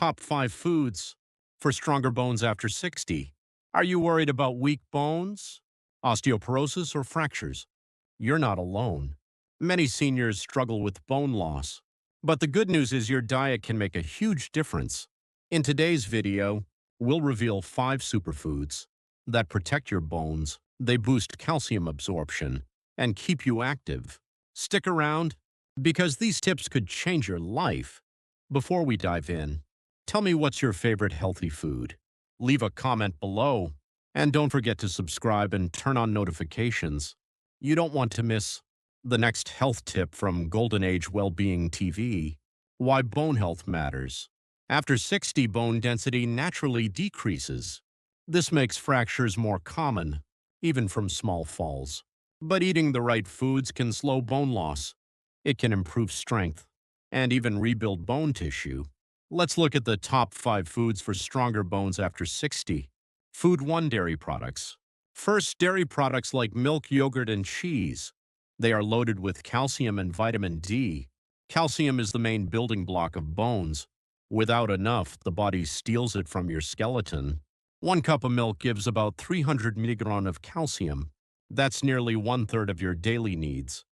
Top 5 foods for stronger bones after 60. Are you worried about weak bones, osteoporosis, or fractures? You're not alone. Many seniors struggle with bone loss. But the good news is your diet can make a huge difference. In today's video, we'll reveal 5 superfoods that protect your bones. They boost calcium absorption and keep you active. Stick around because these tips could change your life. Before we dive in, tell me what's your favorite healthy food. Leave a comment below. And don't forget to subscribe and turn on notifications. You don't want to miss the next health tip from Golden Age Wellbeing TV. Why bone health matters. After 60, bone density naturally decreases. This makes fractures more common, even from small falls. But eating the right foods can slow bone loss. It can improve strength and even rebuild bone tissue. Let's look at the top 5 foods for stronger bones after 60. Food 1. Dairy products. First, dairy products like milk, yogurt, and cheese. They are loaded with calcium and vitamin D. Calcium is the main building block of bones. Without enough, the body steals it from your skeleton. 1 cup of milk gives about 300 milligrams of calcium. That's nearly 1/3 of your daily needs.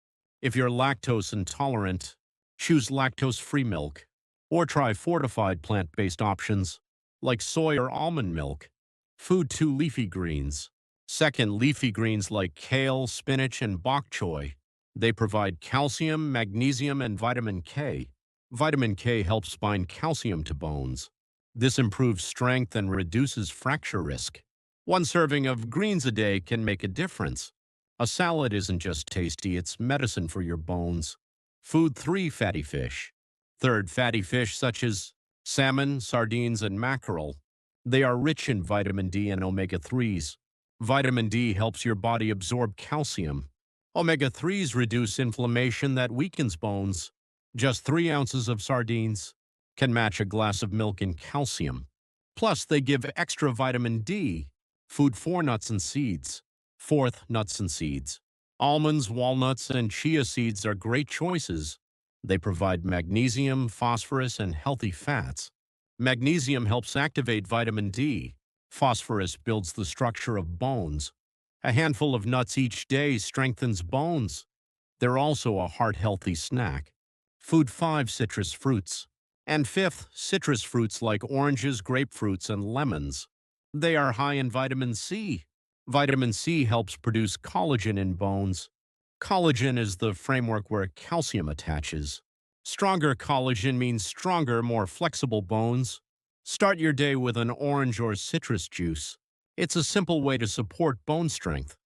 If you're lactose intolerant, choose lactose-free milk, or try fortified plant-based options like soy or almond milk. Food 2. Leafy greens. Second, leafy greens like kale, spinach, and bok choy. They provide calcium, magnesium, and vitamin K. Vitamin K helps bind calcium to bones. This improves strength and reduces fracture risk. 1 serving of greens a day can make a difference. A salad isn't just tasty, it's medicine for your bones. Food 3. Fatty fish. Third, fatty fish such as salmon, sardines, and mackerel. They are rich in vitamin D and omega-3s. Vitamin D helps your body absorb calcium. Omega-3s reduce inflammation that weakens bones. Just 3 ounces of sardines can match a glass of milk in calcium. Plus, they give extra vitamin D. Food 4. Nuts and seeds. Fourth, nuts and seeds. Almonds, walnuts, and chia seeds are great choices. They provide magnesium, phosphorus, and healthy fats. Magnesium helps activate vitamin D. Phosphorus builds the structure of bones. A handful of nuts each day strengthens bones. They're also a heart-healthy snack. Food 5. Citrus fruits. And fifth, citrus fruits like oranges, grapefruits, and lemons. They are high in vitamin C. Vitamin C helps produce collagen in bones. Collagen is the framework where calcium attaches. Stronger collagen means stronger, more flexible bones. Start your day with an orange or citrus juice. It's a simple way to support bone strength.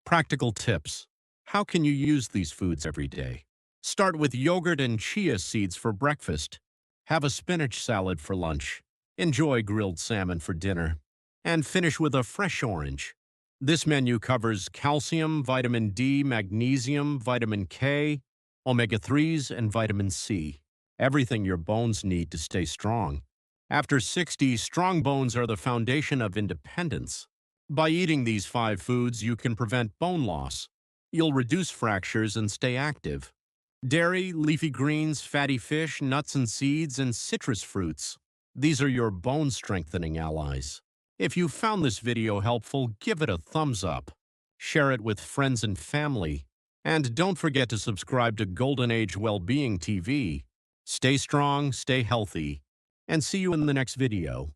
Practical tips. How can you use these foods every day? Start with yogurt and chia seeds for breakfast. Have a spinach salad for lunch. Enjoy grilled salmon for dinner. And finish with a fresh orange. This menu covers calcium, vitamin D, magnesium, vitamin K, omega-3s, and vitamin C. Everything your bones need to stay strong. After 60, strong bones are the foundation of independence. By eating these 5 foods, you can prevent bone loss. You'll reduce fractures and stay active. Dairy, leafy greens, fatty fish, nuts and seeds, and citrus fruits. These are your bone-strengthening allies. If you found this video helpful, give it a thumbs up. Share it with friends and family. And don't forget to subscribe to Golden Age Wellbeing TV. Stay strong, stay healthy, and see you in the next video.